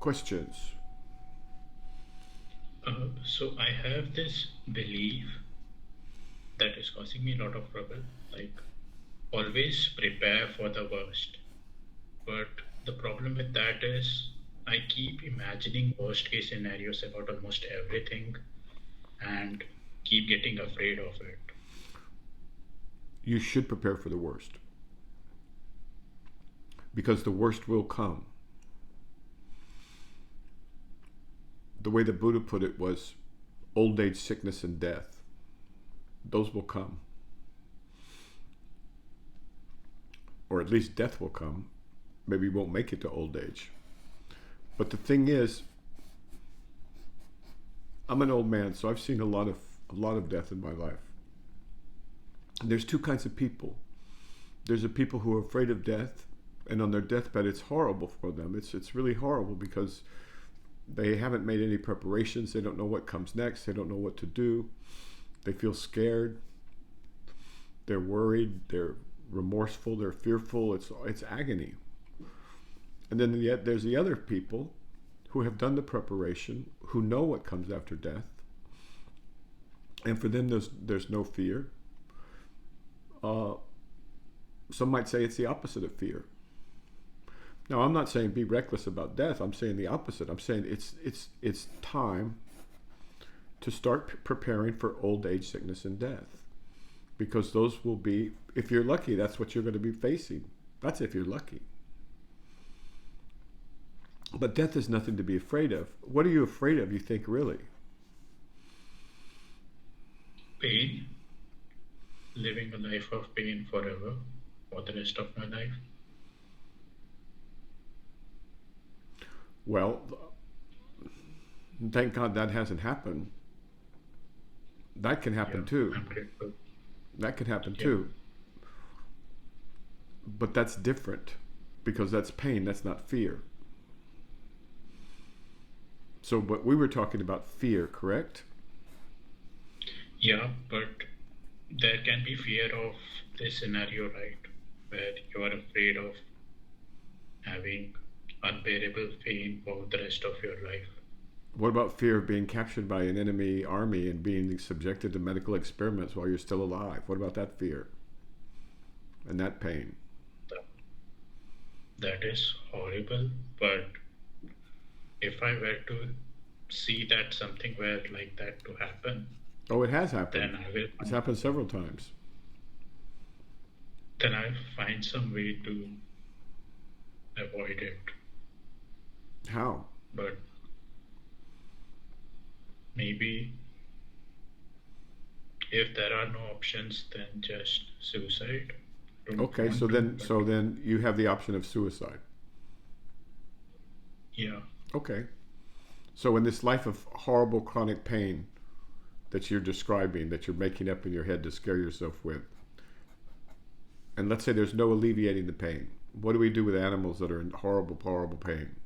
Questions? So I have this belief that is causing me a lot of trouble. Like, always prepare for the worst. But the problem with that is I keep imagining worst case scenarios about almost everything and keep getting afraid of it. You should prepare for the worst because the worst will come. The way the Buddha put it was old age, sickness, and death. Those will come. Or at least death will come. Maybe you won't make it to old age. But the thing is, I'm an old man, so I've seen a lot of death in my life. And there's two kinds of people. There's the people who are afraid of death, and on their deathbed, it's horrible for them. It's really horrible because they haven't made any preparations. They don't know what comes next. They don't know what to do. They feel scared. They're worried. They're remorseful. They're fearful. It's agony. And then yet there's the other people who have done the preparation, who know what comes after death, and for them there's no fear. Uh, some might say it's the opposite of fear. Now, I'm not saying be reckless about death. I'm saying the opposite. I'm saying it's time to start preparing for old age, sickness, and death, because those will be, if you're lucky, that's what you're going to be facing. That's if you're lucky. But death is nothing to be afraid of. What are you afraid of, you think, really? Pain, living a life of pain forever for the rest of my life. Well, thank God that hasn't happened. That can Yeah, happen too. I'm grateful. That can happen Yeah, too. But that's different because that's pain, that's not fear. So, but we were talking about fear, correct? yeah, but there can be fear of this scenario, right? Where you are afraid of having unbearable pain for the rest of your life. What about fear of being captured by an enemy army and being subjected to medical experiments while you're still alive? What about that fear and that pain? That, that is horrible, but if I were to see that something were like that to happen, Oh, it has happened. then I will It's find, happened several times. then I'll find some way to avoid it. How? But maybe if there are no options, then just suicide. Don't Okay, so want to, then but so then you have the option of suicide. yeah, Okay. So in this life of horrible chronic pain that you're describing, that you're making up in your head to scare yourself with, and let's say there's no alleviating the pain. What do we do with animals that are in horrible, horrible pain?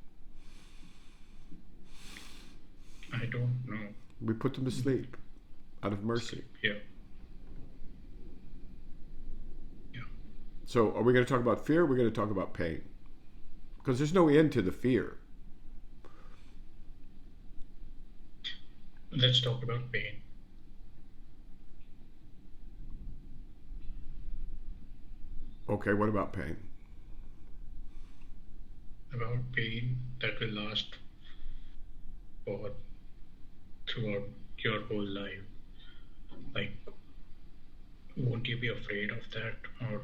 I don't know. We put them to sleep out of mercy. Sleep. Yeah, yeah. So are we going to talk about fear or are we going to talk about pain? Because there's no end to the fear. Let's talk about pain. Okay, what about pain? About pain that will last for throughout your whole life. Like, won't you be afraid of that? Or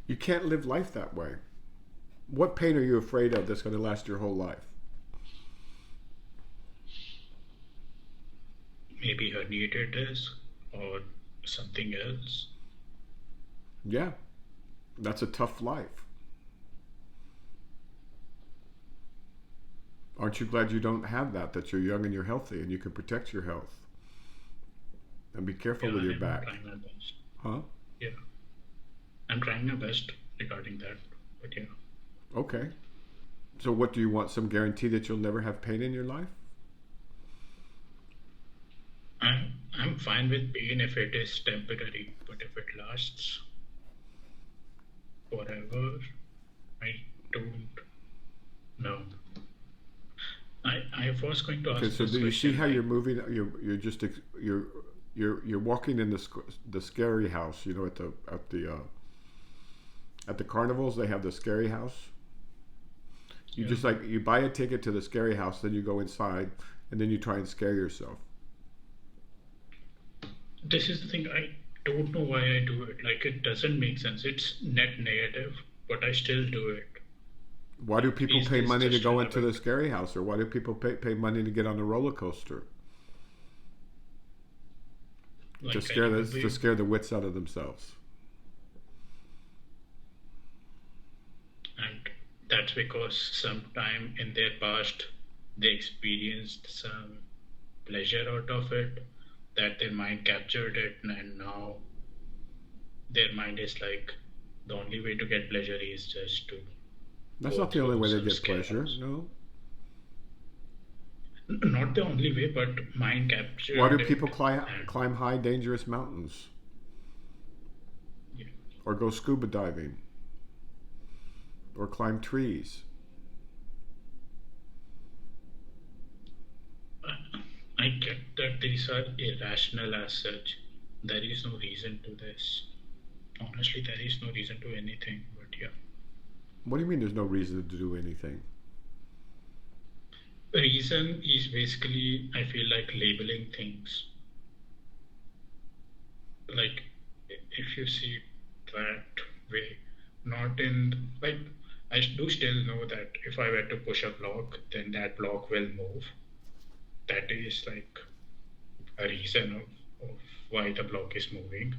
You can't live life that way. What pain are you afraid of that's going to last your whole life? maybe herniated or something else? Yeah, that's a tough life. Aren't you glad you don't have that, that you're young and you're healthy and you can protect your health? And be careful Yeah, with your I'm back. trying my best. Huh? Yeah, I'm trying my best regarding that. But yeah, Okay. So what do you want? Some guarantee that you'll never have pain in your life? I'm fine with pain if it is temporary, but if it lasts forever, I don't know. I was going to Okay, ask so this do you see question how like, you're moving? You're just you're walking in the scary house. You know, at the carnivals they have the scary house. You yeah, just like you buy a ticket to the scary house, then you go inside, and then you try and scare yourself. this is the thing. I don't know why I do it. Like, it doesn't make sense. It's net negative, but I still do it. Why do Like, people is pay this money to just a go into habit? the scary house, or why do people pay money to get on the roller coaster Like, I remember to scare the wits out of themselves? and that's because sometime in their past they experienced some pleasure out of it, that their mind captured it, and now their mind is like, the only way to get pleasure is just to That's go not the only through way they some get scare pleasure. house. No. Not the only way, but mind Why do captured people it, and climb high, dangerous mountains yeah, or go scuba diving or climb trees? I get that these are irrational as such. There is no reason to this. Honestly, there is no reason to anything, but yeah. What do you mean there's no reason to do anything? The reason is basically, I feel like labeling things. Like, if you see that way, not in, like, I do still know that if I were to push a block, then that block will move. That is like a reason of why the block is moving.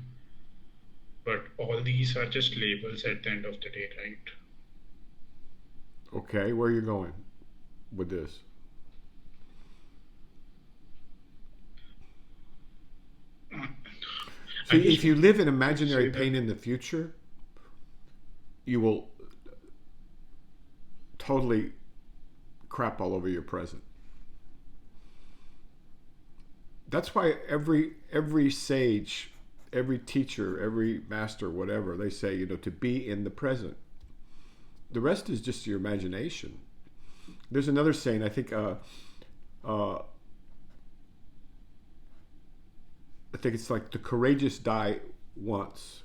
But all these are just labels at the end of the day, right? Okay, where are you going with this? Uh, I See, just if you want live in to imaginary say that, pain in the future, you will totally crap all over your present. That's why every sage, every teacher, every master, whatever, they say, to be in the present. The rest is just your imagination. There's another saying, I think uh, it's like the courageous die once,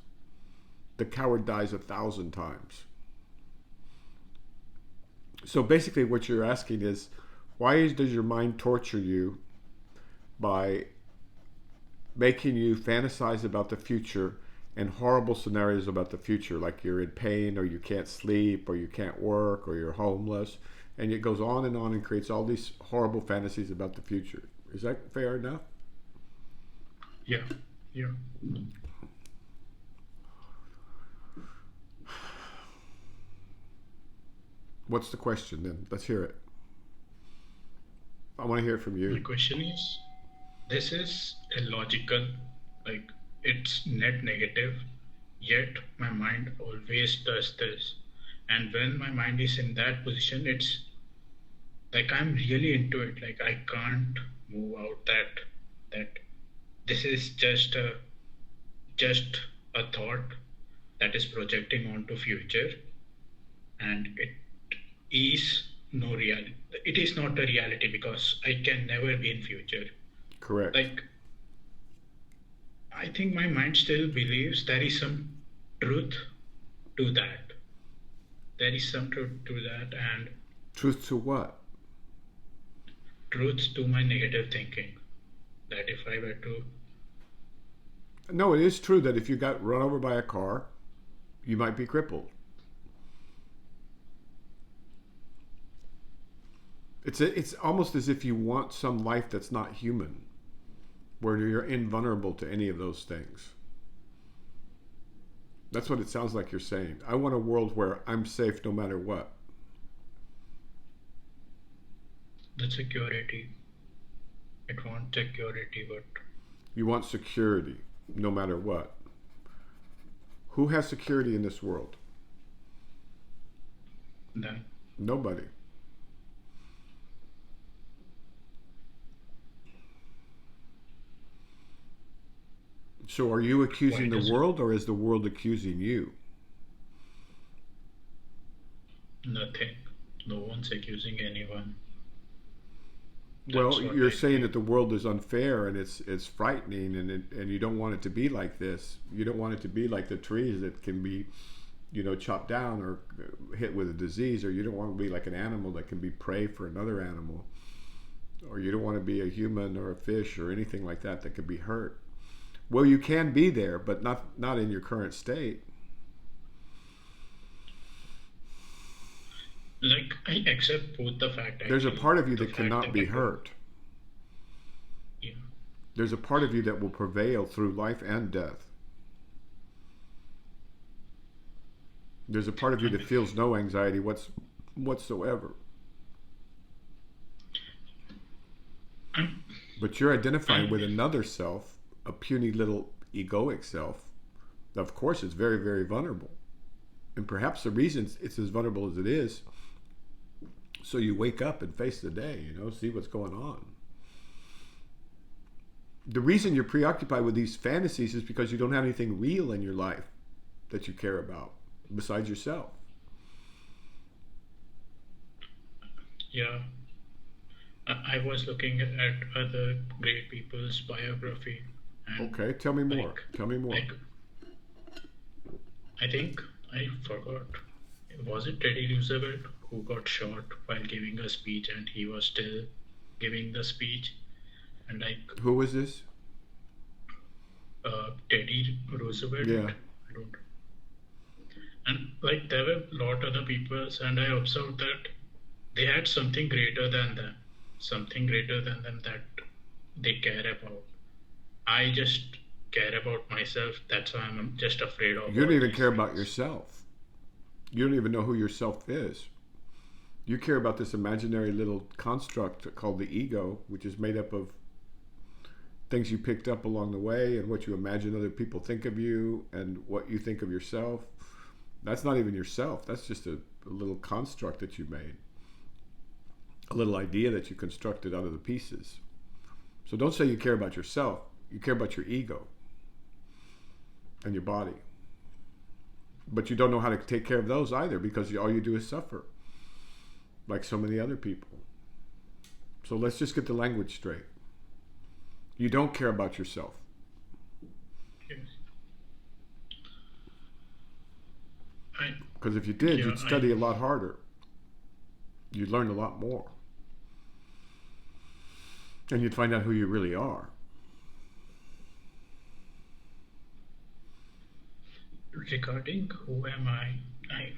the coward dies 1,000 times. So basically what you're asking is, does your mind torture you by making you fantasize about the future and horrible scenarios about the future, like you're in pain or you can't sleep or you can't work or you're homeless, and it goes on and creates all these horrible fantasies about the future. Is that fair enough? yeah, yeah. What's the question then? Let's hear it. I want to hear it from My you. question is, this is illogical, like, it's net negative, yet my mind always does this. And when my mind is in that position, it's like I'm really into it. Like, I can't move out that this is just a thought that is projecting onto future, and is no real it is not a reality because I can never be in future. Correct. Like, I think my mind still believes there is some truth to that. There is some truth to that, and Truth to what? truth to my negative thinking. That if I were to, No, it is true that if you got run over by a car, you might be crippled. It's almost as if you want some life that's not human, where you're invulnerable to any of those things. That's what it sounds like you're saying. I want a world where I'm safe no matter what. the security, it wants security, but You want security no matter what. Who has security in this world? then Nobody. So are you why accusing the does world or is the world accusing you? nothing? No one's accusing anyone. Well, That's what you're I saying feel. that the world is unfair and it's frightening, and you don't want it to be like this. You don't want it to be like the trees that can be, chopped down or hit with a disease, or you don't want to be like an animal that can be prey for another animal, or you don't want to be a human or a fish or anything like that that could be hurt. Well, you can be there, but not in your current state. Like I accept both the fact There's a actually. part of you The that fact cannot that be I don't, hurt. yeah, There's a part of you that will prevail through life and death. There's a part of you and that feels no anxiety whatsoever. I'm, But you're identifying I'm with another self, a puny little egoic self. Of course, it's very, very vulnerable. And perhaps the reason it's as vulnerable as it is, so you wake up and face the day, see what's going on. The reason you're preoccupied with these fantasies is because you don't have anything real in your life that you care about besides yourself. yeah. I was looking at other great people's biography, and Okay, tell me more. like Tell me more. like I think I forgot. Was it Teddy Roosevelt who got shot while giving a speech, and he was still giving the speech? And like Who was this? Teddy Roosevelt, Yeah. I don't. And like there were a lot other peoples, and I observed that they had something greater than them, something greater than them that they care about. I just care about myself. That's why I'm just afraid of You don't all even these care about things. yourself. You don't even know who yourself is. You care about this imaginary little construct called the ego, which is made up of things you picked up along the way and what you imagine other people think of you and what you think of yourself. That's not even yourself. That's just a little construct that you made, a little idea that you constructed out of the pieces. So don't say you care about yourself. You care about your ego and your body. But you don't know how to take care of those either because all you do is suffer, like so many other people. So let's just get the language straight. You don't care about yourself. Yes. I Because if you did, yeah you'd I study a lot harder. You'd learn a lot more. And you'd find out who you really are. regarding who am I I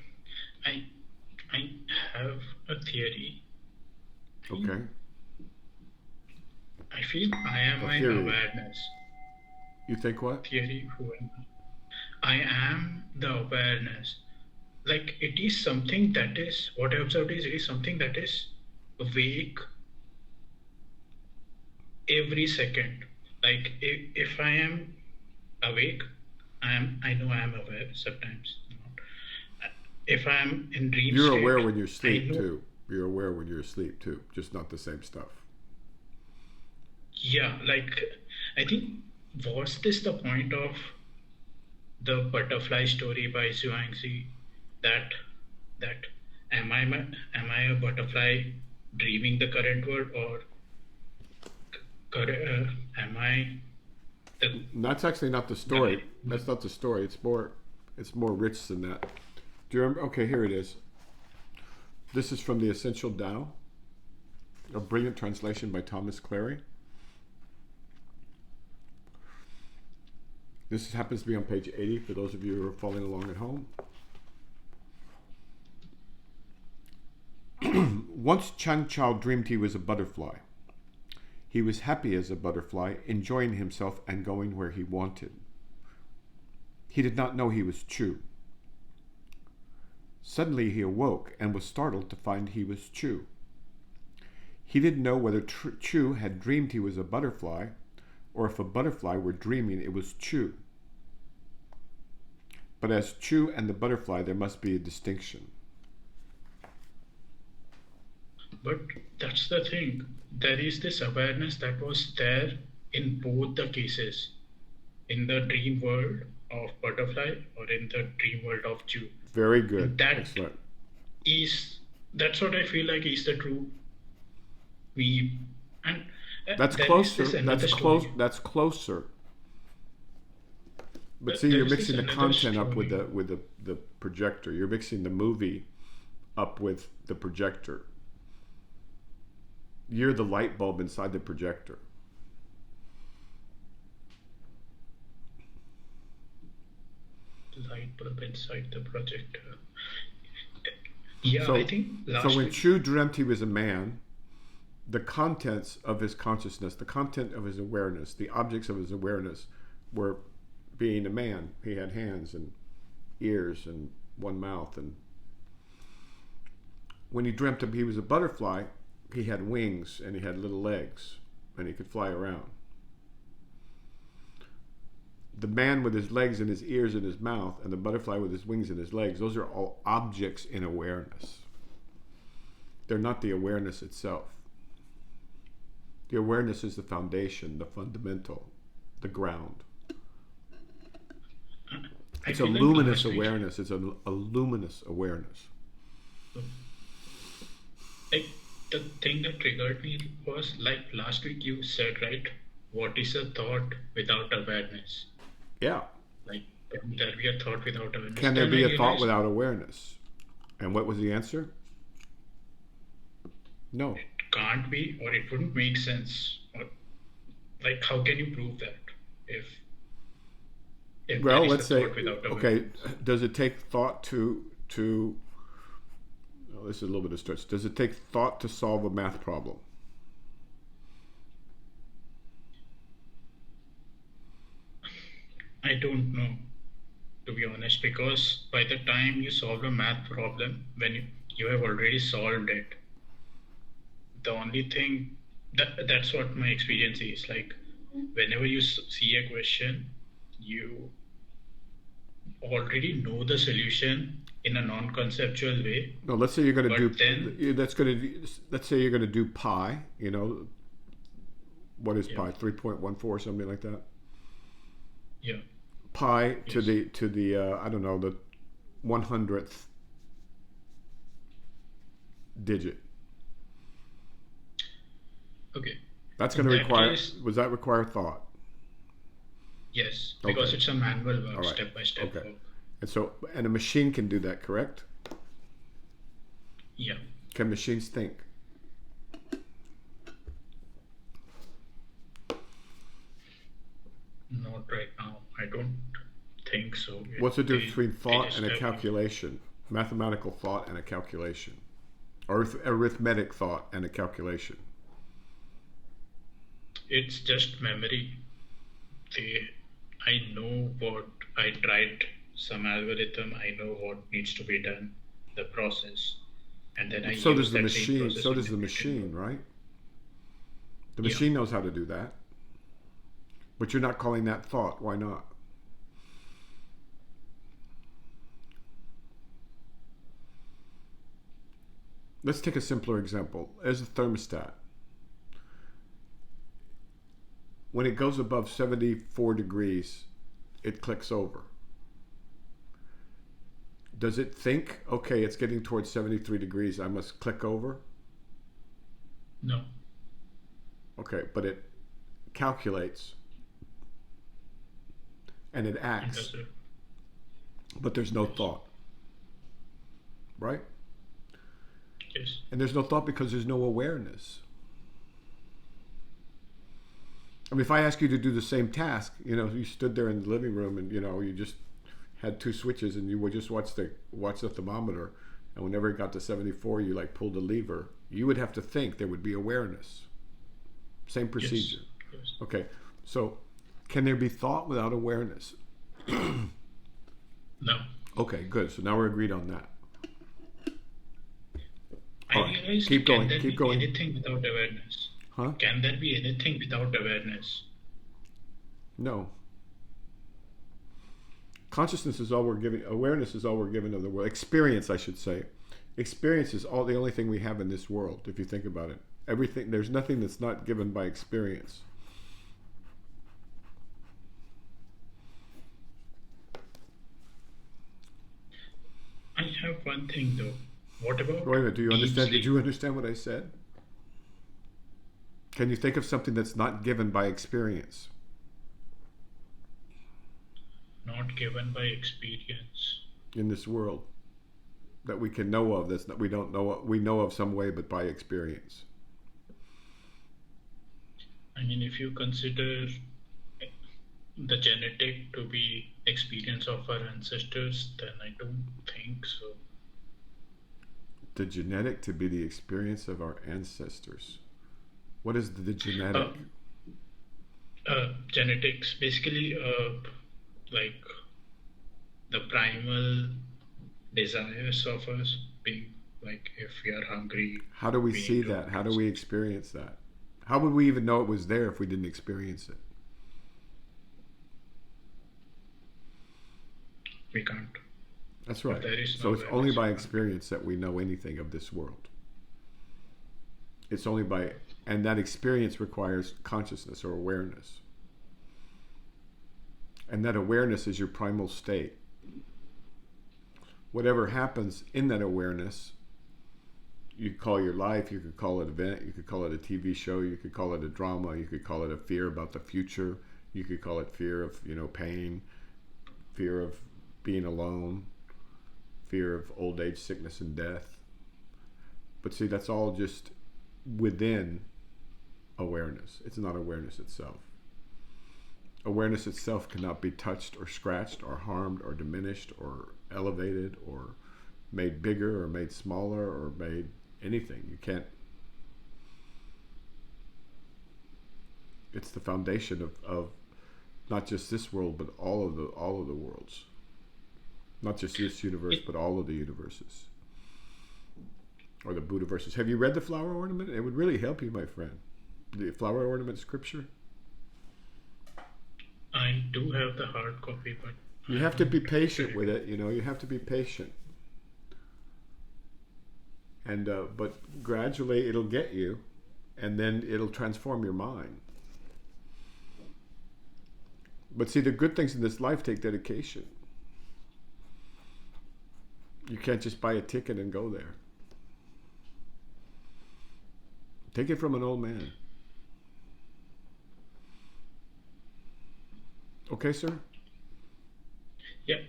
I have a theory. I Okay? I feel I am A my theory. awareness. You think what? Theory, who am I? I am the awareness. Like it is something that is what I observed is it is something that is awake every second. Like if I am awake, I know I am aware sometimes. Not. If I am in dream You're aware state, when you're I asleep know. too. You're aware when you're asleep too. Just not the same stuff. Yeah, like I think was this the point of the butterfly story by Zhuangzi that that am I a butterfly dreaming the current world or am I the And that's actually not the guy? story. That's not the story. It's more rich than that. Do you remember? Okay, here it is. This is from the Essential Tao, a brilliant translation by Thomas Clary. This happens to be on page 80 for those of you who are following along at home. Once Chang Chao dreamed he was a butterfly. He was happy as a butterfly, enjoying himself and going where he wanted. He did not know he was Chu. Suddenly he awoke and was startled to find he was Chu. He didn't know whether Chu had dreamed he was a butterfly, or if a butterfly were dreaming it was Chu. But as Chu and the butterfly, there must be a distinction. But that's the thing. There is this awareness that was there in both the cases, in the dream world of butterfly or in the dream world of Jew. Very And good. that Excellent. is that's what I feel like is the true me And That's there is closer. this another story. That's closer. But see, There you're is this mixing the another content up with story. the projector. You're mixing the movie up with the projector. You're the light bulb inside the projector. Light bulb inside the projector. Yeah, I So, think so last when week. Chu dreamt he was a man, the contents of his consciousness, the content of his awareness, the objects of his awareness were being a man. He had hands and ears and one mouth. And when he dreamt he was a butterfly, he had wings and he had little legs and he could fly around. The man with his legs and his ears and his mouth, and the butterfly with his wings and his legs, those are all objects in awareness. They're not the awareness itself. The awareness is the foundation, the fundamental, the ground. I It's a feel like luminous last week, awareness. It's a luminous awareness. like the thing that triggered me was like last week you said, right? What is a thought without awareness? Yeah. Like, can there be a thought without awareness? Can there Then I be a thought realized without awareness? And what was the answer? No. it can't be, or it wouldn't make sense. Or, like, how can you prove that if there Well, is a let's say, thought without okay, awareness? does it take thought to oh, this is a little bit of stretch. Does it take thought to solve a math problem? I don't know, to be honest, because by the time you solve a math problem, when you have already solved it, the only thing that's what my experience is like. Whenever you see a question, you already know the solution in a non-conceptual way, No, let's say you're going to but then do, let's say you're going to do pi, you know, what is yeah, pi? 3.14, something like that? yeah, Pi yes, to the I don't know, the 100th digit. okay. That's going In to that require, case, does that require thought? yes, because Okay. it's a manual All work, right. step by step Okay. work. And so, and a machine can do that, correct? Yeah, Can machines think? not right now. I don't think so. What's the difference between They thought just and a have, calculation? Mathematical thought and a calculation. Or arithmetic thought and a calculation. it's just memory. They, I know what I tried some algorithm. I know what needs to be done, the process, and then I So use does the that same machine. process So in does the different machine, work. right? The Yeah, machine knows how to do that. But you're not calling that thought. Why not? Let's take a simpler example. As a thermostat. When it goes above 74 degrees, it clicks over. Does it think, okay, it's getting towards 73 degrees, I must click over? no, Okay, but it calculates and it it acts, does it. but there's no Yes, thought, right? yes, And there's no thought because there's no awareness. I mean, if I ask you to do the same task, you know, you stood there in the living room and, you know, you just had two switches and you would just watch the thermometer, and whenever it got to 74, you like pulled a lever. You would have to think. There would be awareness. Same yes, procedure. yes. Okay, so can there be thought without awareness? No, Okay, good. So now we're agreed on that. I All right, realized, keep can going. there Keep be going. anything without awareness? Huh? Can there be anything without awareness? No. Consciousness is all we're given. Awareness is all we're given of the world. Experience, I should say. Experience is all the only thing we have in this world. If you think about it, everything. There's nothing that's not given by experience. I have one thing though. What about Wait a minute. Do you deep understand? Did sleep? you understand what I said? Can you think of something that's not given by experience? Not given by experience. In this world that we can know of, that's not, we don't know, we know of some way but by experience. I mean, if you consider the genetic to be experience of our ancestors, then I don't think so. The genetic to be the experience of our ancestors. What is the genetic? Genetics, basically, like the primal desires of us being like, if we are hungry. How do we see that? How do we experience that? How would we even know it was there if we didn't experience it? We can't. That's right. So no it's only by experience that we know anything of this world. It's only by, and that experience requires consciousness or awareness. And that awareness is your primal state. Whatever happens in that awareness, you could call your life, you could call it an event, you could call it a TV show, you could call it a drama, you could call it a fear about the future, you could call it fear of, pain, fear of being alone, fear of old age, sickness, and death. But see, that's all just within awareness. It's not awareness itself. Awareness itself cannot be touched or scratched or harmed or diminished or elevated or made bigger or made smaller or made anything. You can't. It's the foundation of not just this world, but all of the worlds. Not just this universe, but all of the universes. Or the Buddha verses. Have you read the flower ornament? It would really help you, my friend. The flower ornament scripture. I do have the hard copy, but you have to be patient with it. You have to be patient. And but gradually it'll get you, and then it'll transform your mind. But see, the good things in this life take dedication. You can't just buy a ticket and go there. Take it from an old man. Okay, sir? Yeah.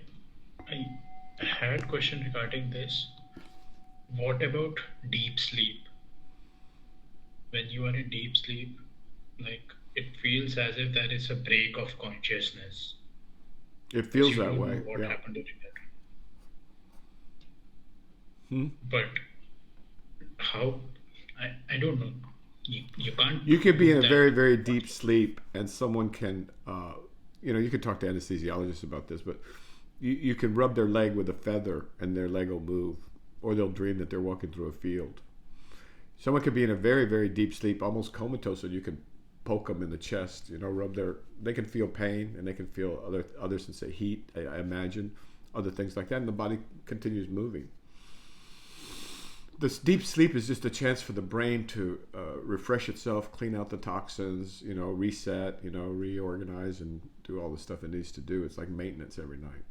I had a question regarding this. What about deep sleep? When you are in deep sleep, like, it feels as if there is a break of consciousness. It feels that way. What happened during that? But how? I don't know. You can't. You could be in a very, very deep sleep, and someone can, you can talk to anesthesiologists about this, but you can rub their leg with a feather, and their leg will move, or they'll dream that they're walking through a field. Someone could be in a very, very deep sleep, almost comatose, and you can poke them in the chest. They can feel pain, and they can feel other heat. I imagine other things like that, and the body continues moving. This deep sleep is just a chance for the brain to refresh itself, clean out the toxins, reset, reorganize, and do all the stuff it needs to do. It's like maintenance every night.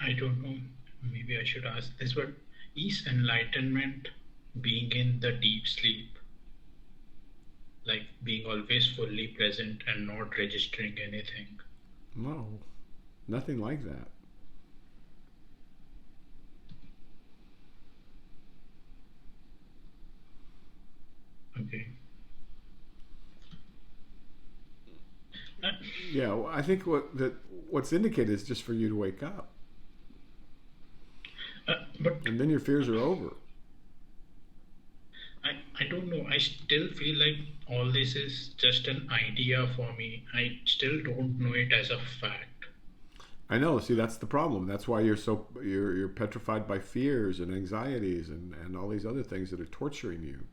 I don't know. Maybe I should ask this, but is enlightenment being in the deep sleep? Like being always fully present and not registering anything? No. Nothing like that. Okay. Yeah, well, I think what's indicated is just for you to wake up. And then your fears are over. I don't know. I still feel like all this is just an idea for me. I still don't know it as a fact. I know. See, that's the problem. That's why you're petrified by fears and anxieties and all these other things that are torturing you.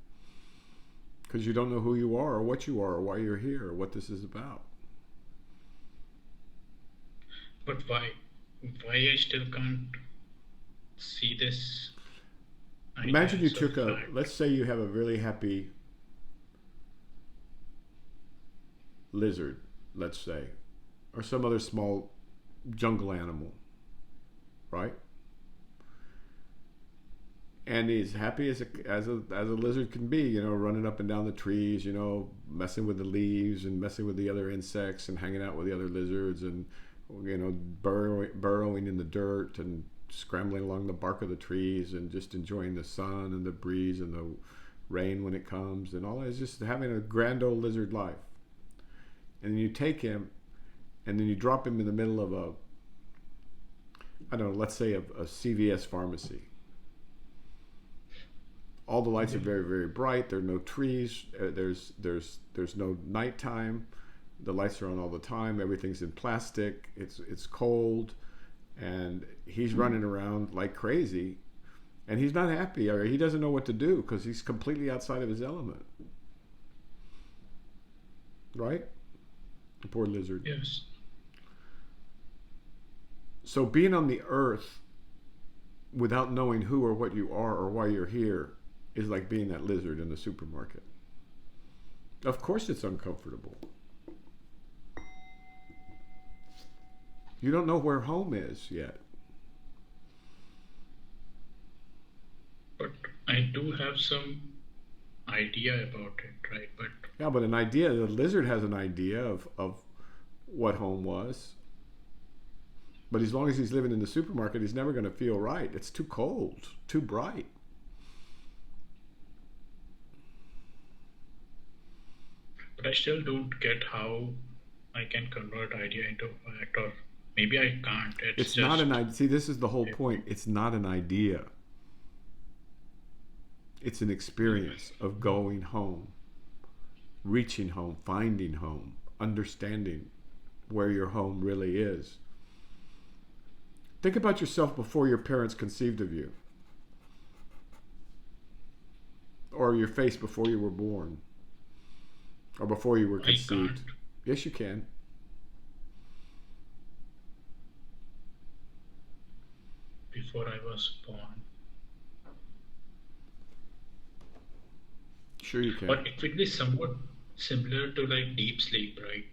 Because you don't know who you are or what you are or why you're here or what this is about. But why? Why I still can't see this? Imagine you took let's say you have a really happy lizard, let's say, or some other small jungle animal, right? and he's happy as a lizard can be, running up and down the trees, messing with the leaves and messing with the other insects and hanging out with the other lizards and burrowing in the dirt and scrambling along the bark of the trees and just enjoying the sun and the breeze and the rain when it comes and all that. Is just having a grand old lizard life. And then you take him and then you drop him in the middle of let's say a CVS pharmacy. All the lights are very, very bright. There are no trees. There's no nighttime. The lights are on all the time. Everything's in plastic. It's cold, and he's running around like crazy, and he's not happy, or he doesn't know what to do because he's completely outside of his element. Right? The poor lizard. Yes. So being on the earth without knowing who or what you are or why you're here is like being that lizard in the supermarket. Of course it's uncomfortable. You don't know where home is yet. But I do have some idea about it, right? But yeah, but the lizard has an idea of what home was. But as long as he's living in the supermarket, he's never going to feel right. It's too cold, too bright. But I still don't get how I can convert idea into fact, or maybe I can't. It's just not an idea. See, this is the whole point. It's not an idea. It's an experience of going home, reaching home, finding home, understanding where your home really is. Think about yourself before your parents conceived of you, or your face before you were born, or before you were conceived. Yes, you can. Before I was born. Sure you can. But it will be somewhat similar to like deep sleep, right?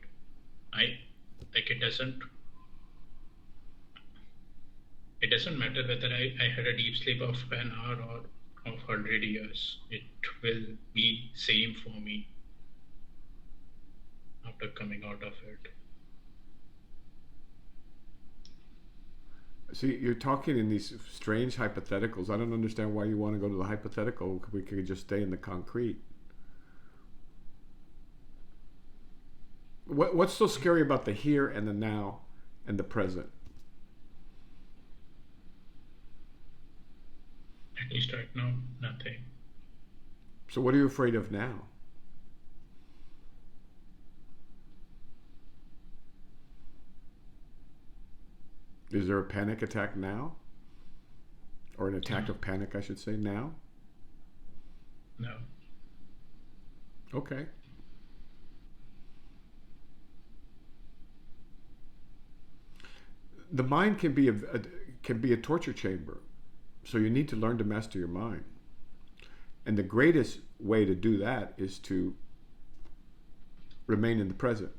It doesn't matter whether I had a deep sleep of an hour or of 100 years. It will be same for me after coming out of it. See, you're talking in these strange hypotheticals. I don't understand why you want to go to the hypothetical. We could just stay in the concrete. What's so scary about the here and the now and the present? At least right now, nothing. So what are you afraid of now? Is there a panic attack now? Or an attack of panic, I should say, now? No. Okay. The mind can be a torture chamber. So you need to learn to master your mind. And the greatest way to do that is to remain in the present.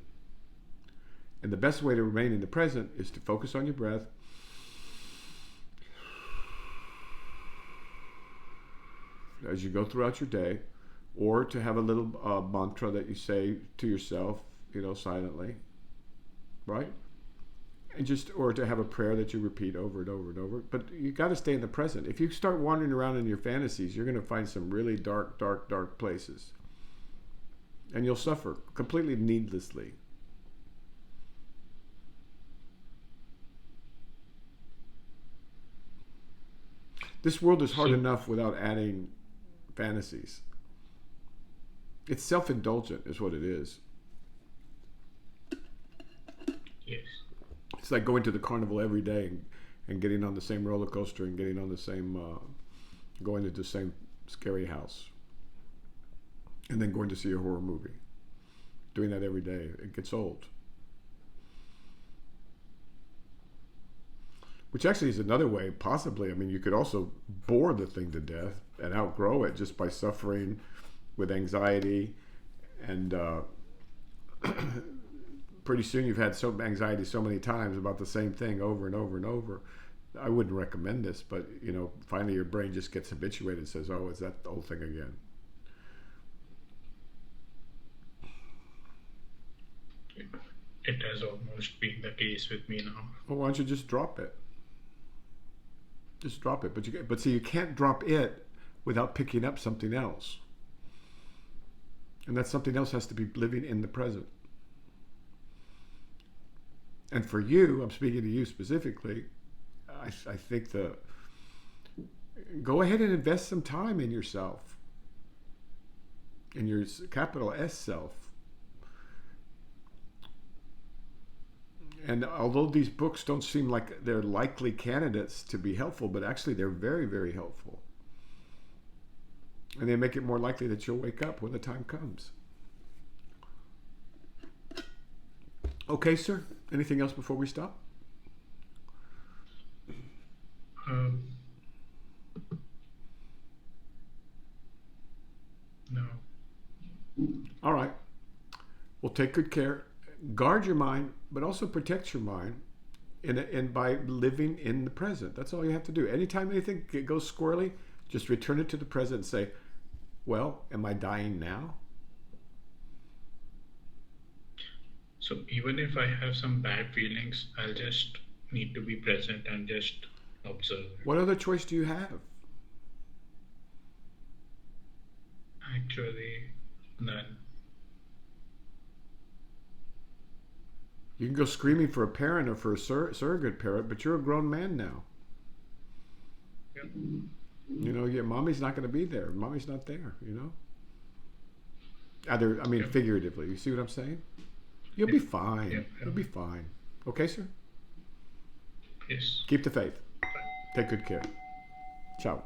And the best way to remain in the present is to focus on your breath. As you go throughout your day, or to have a little mantra that you say to yourself, silently, right? And or to have a prayer that you repeat over and over and over. But you got to stay in the present. If you start wandering around in your fantasies, you're going to find some really dark, dark, dark places. And you'll suffer completely needlessly. This world is hard enough without adding fantasies. It's self-indulgent is what it is. Yes. It's like going to the carnival every day and getting on the same roller coaster and getting on the same, going to the same scary house. And then going to see a horror movie. Doing that every day. It gets old. Which actually is another way, possibly. I mean, you could also bore the thing to death and outgrow it just by suffering with anxiety. And pretty soon you've had anxiety so many times about the same thing over and over and over I wouldn't recommend this, but you know, finally your brain just gets habituated and says, "Oh, is that the old thing again?" It has almost been the case with me now. Well, why don't you just drop it? Just drop it. But see, you can't drop it without picking up something else, and that something else has to be living in the present. And for you, I'm speaking to you specifically. I think go ahead and invest some time in yourself, in your capital S self. And although these books don't seem like they're likely candidates to be helpful, but actually they're very, very helpful. And they make it more likely that you'll wake up when the time comes. Okay, sir. Anything else before we stop? No. All right. Well, take good care. Guard your mind, but also protect your mind and by living in the present. That's all you have to do. Anytime anything goes squirrely, just return it to the present and say, well, am I dying now? So even if I have some bad feelings, I'll just need to be present and just observe. What other choice do you have? Actually, none. You can go screaming for a parent or for a surrogate parent, but you're a grown man now. Yep. You know, your mommy's not going to be there. Mommy's not there, you know? Yep. Figuratively. You see what I'm saying? You'll be fine. Yep. You'll be fine. Okay, sir? Yes. Keep the faith. Bye. Take good care. Ciao.